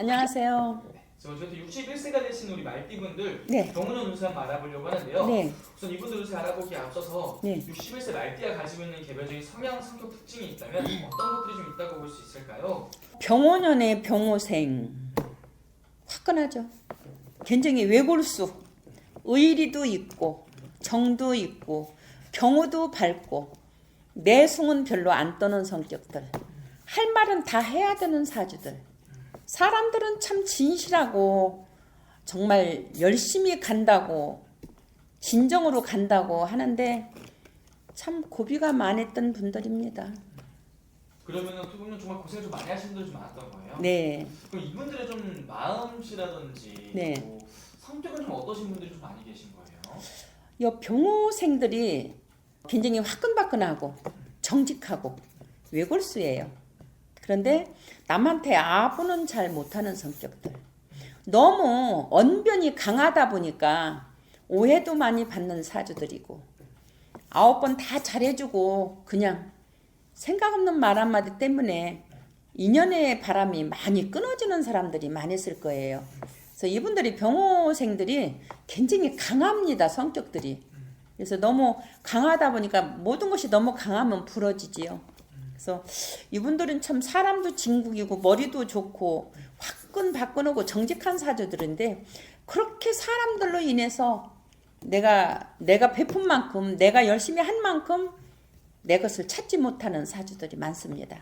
안녕하세요. 저도 61세가 되신 우리 말띠분들 네. 병원의 운세 한번 알아보려고 하는데요. 네. 우선 이분들 운세 알아보기에 앞서서 네. 61세 말띠가 가지고 있는 개별적인 성향, 성격 특징이 있다면 어떤 것들이 좀 있다고 볼 수 있을까요? 병오년의 병오생. 화끈하죠. 굉장히 외골수. 의리도 있고 정도 있고 경우도 밝고 내숭은 별로 안 떠는 성격들. 할 말은 다 해야 되는 사주들. 사람들은 참 진실하고 정말 열심히 간다고 진정으로 간다고 하는데 참 고비가 많았던 분들입니다. 그러면 어떻게 보면 정말 고생을 좀 많이 하신 분들이 좀 많았던 거예요? 네. 그럼 이분들의 좀 마음씨라든지 네. 뭐 성격은 좀 어떠신 분들이 좀 많이 계신 거예요? 이 병호생들이 굉장히 화끈화끈하고 정직하고 외골수예요. 그런데 남한테 아부는 잘 못하는 성격들. 너무 언변이 강하다 보니까 오해도 많이 받는 사주들이고 9번 다 잘해주고 그냥 생각 없는 말 한마디 때문에 인연의 바람이 많이 끊어지는 사람들이 많았을 거예요. 그래서 이분들이 병호생들이 굉장히 강합니다. 성격들이. 그래서 너무 강하다 보니까 모든 것이 너무 강하면 부러지지요. 그래서 이분들은 참 사람도 진국이고 머리도 좋고 화끈화끈하고 정직한 사주들인데 그렇게 사람들로 인해서 내가 베푼 만큼 내가 열심히 한 만큼 내 것을 찾지 못하는 사주들이 많습니다.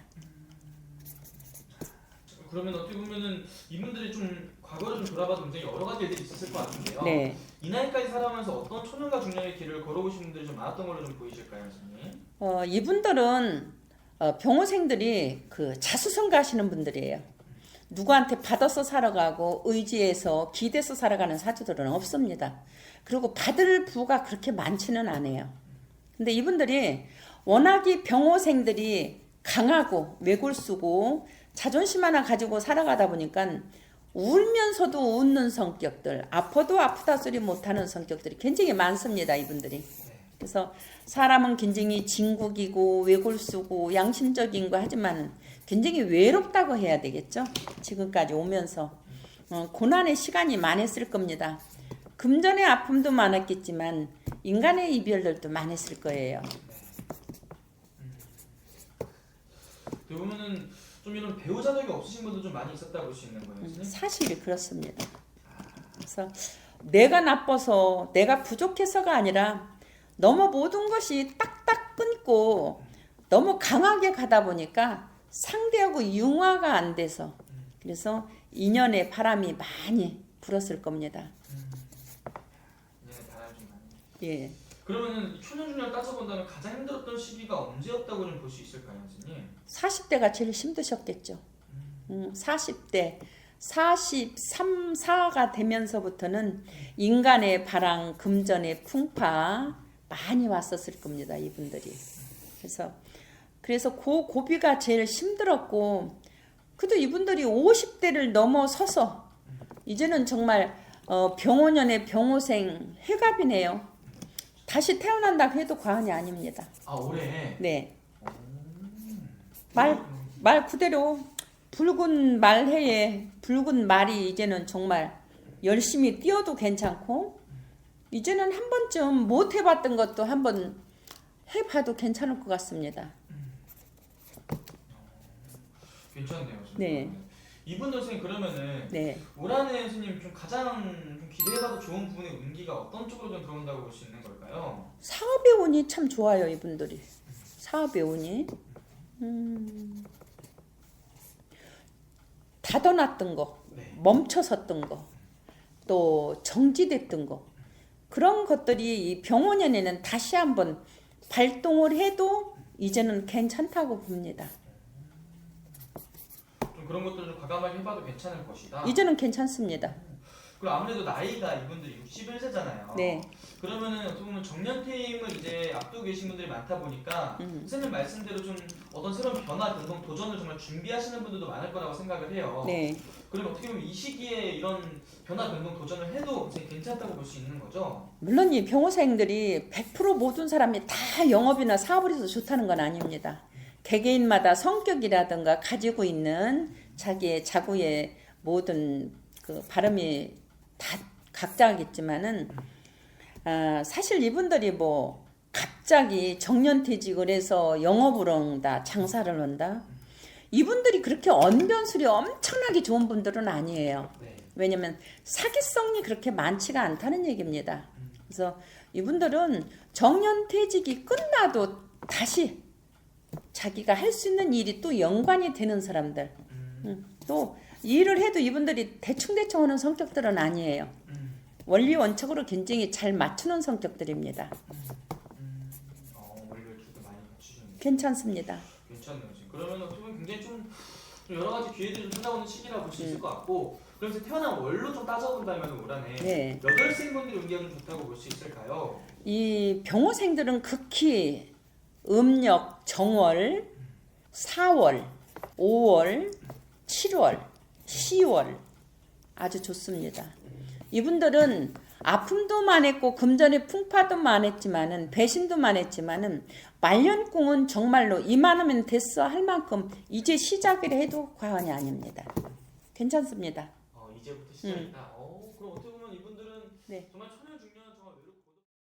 그러면 어떻게 보면은 이분들이 좀 과거를 좀 돌아봐도 굉장히 여러 가지 일들이 있었을 것 같은데요. 네. 이 나이까지 살아가면서 어떤 초년과 중년의 길을 걸어보신 분들이 좀 많았던 걸로 좀 보이실까요, 선생님? 이분들은 병호생들이 그 자수성가하시는 분들이에요. 누구한테 받아서 살아가고 의지해서 기대서 살아가는 사주들은 없습니다. 그리고 받을 부가 그렇게 많지는 않아요. 근데 이분들이 워낙에 병호생들이 강하고 외골수고 자존심 하나 가지고 살아가다 보니까 울면서도 웃는 성격들, 아파도 아프다 소리 못하는 성격들이 굉장히 많습니다. 이분들이. 그래서 사람은 굉장히 진국이고 외골수고 양심적인 거 하지만 굉장히 외롭다고 해야 되겠죠. 지금까지 오면서 고난의 시간이 많았을 겁니다. 금전의 아픔도 많았겠지만 인간의 이별들도 많았을 거예요. 보면은 좀 이런 배우 자격이 없으신 분도 좀 많이 있었다 볼 수 있는 거예요, 선생님? 사실이 그렇습니다. 그래서 내가 나빠서 내가 부족해서가 아니라 너무 모든 것이 딱딱 끊고 너무 강하게 가다 보니까 상대하고 융화가 안 돼서 그래서 인연의 바람이 많이 불었을 겁니다. 인연의 바람이 좀 많이. 예. 그러면은 초년 중년 따져본다면 가장 힘들었던 시기가 언제였다고 좀 볼 수 있을까요, 선생님? 40대가 제일 힘드셨겠죠. 40대 43, 4가 되면서부터는 인간의 바람, 금전의 풍파 많이 왔었을 겁니다. 이분들이. 그래서 그 고비가 제일 힘들었고 그래도 이분들이 50대를 넘어서서 이제는 정말 병오년의 병오생 회갑이네요. 다시 태어난다고 해도 과언이 아닙니다. 아, 올해? 네. 말 그대로 붉은 말해에 붉은 말이 이제는 정말 열심히 뛰어도 괜찮고 이제는 한 번쯤 못 해봤던 것도 한번 해봐도 괜찮을 것 같습니다. 괜찮네요, 선생님. 네. 이분들 선생님 그러면은 네. 올 한해 선생님 좀 가장 좀 기대해봐도 좋은 부분의 운기가 어떤 쪽으로 좀 들어온다고 볼 수 있는 걸까요? 사업의 운이 참 좋아요, 이분들이. 사업의 운이. 닫아놨던 거, 네. 멈춰섰던 거, 또 정지됐던 거 그런 것들이 이 병원연에는 다시 한번 발동을 해도 이제는 괜찮다고 봅니다. 좀 그런 것들을 좀 과감하게 해봐도 괜찮을 것이다. 이제는 괜찮습니다. 그리고 아무래도 나이가 이분들이 61세잖아요. 네. 그러면은 어떻게 보면 정년퇴임을 이제 앞두고 계신 분들이 많다 보니까 선생님 말씀대로 좀 어떤 새로운 변화, 변동, 도전을 정말 준비하시는 분들도 많을 거라고 생각을 해요. 네. 그러면 어떻게 보면 이 시기에 이런 변화, 변동, 도전을 해도 선생님 괜찮다고 볼 수 있는 거죠? 물론 이 병호사님들이 100% 모든 사람이 다 영업이나 사업을 해서 좋다는 건 아닙니다. 개개인마다 성격이라든가 가지고 있는 자기의 자구의 모든 그 발음이 다 각자겠지만은 사실 이분들이 뭐 갑자기 정년퇴직을 해서 영업을 한다, 장사를 한다. 이분들이 그렇게 언변술이 엄청나게 좋은 분들은 아니에요. 네. 왜냐면 사기성이 그렇게 많지가 않다는 얘기입니다. 그래서 이분들은 정년퇴직이 끝나도 다시 자기가 할 수 있는 일이 또 연관이 되는 사람들. 또 일을 해도 이분들이 대충대충 하는 성격들은 아니에요. 원리 원칙으로 굉장히 잘 맞추는 성격들입니다. 원리를 좀 많이 갖추셨네요. 괜찮습니다. 괜찮네요. 지금 그러면 어떻게 보면 굉장히 좀 여러 가지 기회들이 좀 찾아오는 시기라 볼 수 있을 것 같고, 그래서 태어난 월로 좀 따져본다면 올한해 네. 몇 월생분들이 운기가 좀 좋다고 볼 수 있을까요? 이 병호생들은 극히 음력, 정월, 4월, 5월, 7월, 10월 아주 좋습니다. 이분들은 아픔도 많았고 금전의 풍파도 많았지만은 배신도 많았지만은 말년궁은 정말로 이만하면 됐어 할 만큼 이제 시작을 해도 과언이 아닙니다. 괜찮습니다. 이제부터 시작이다. 그럼 어떻게 보면 이분들은 네. 정말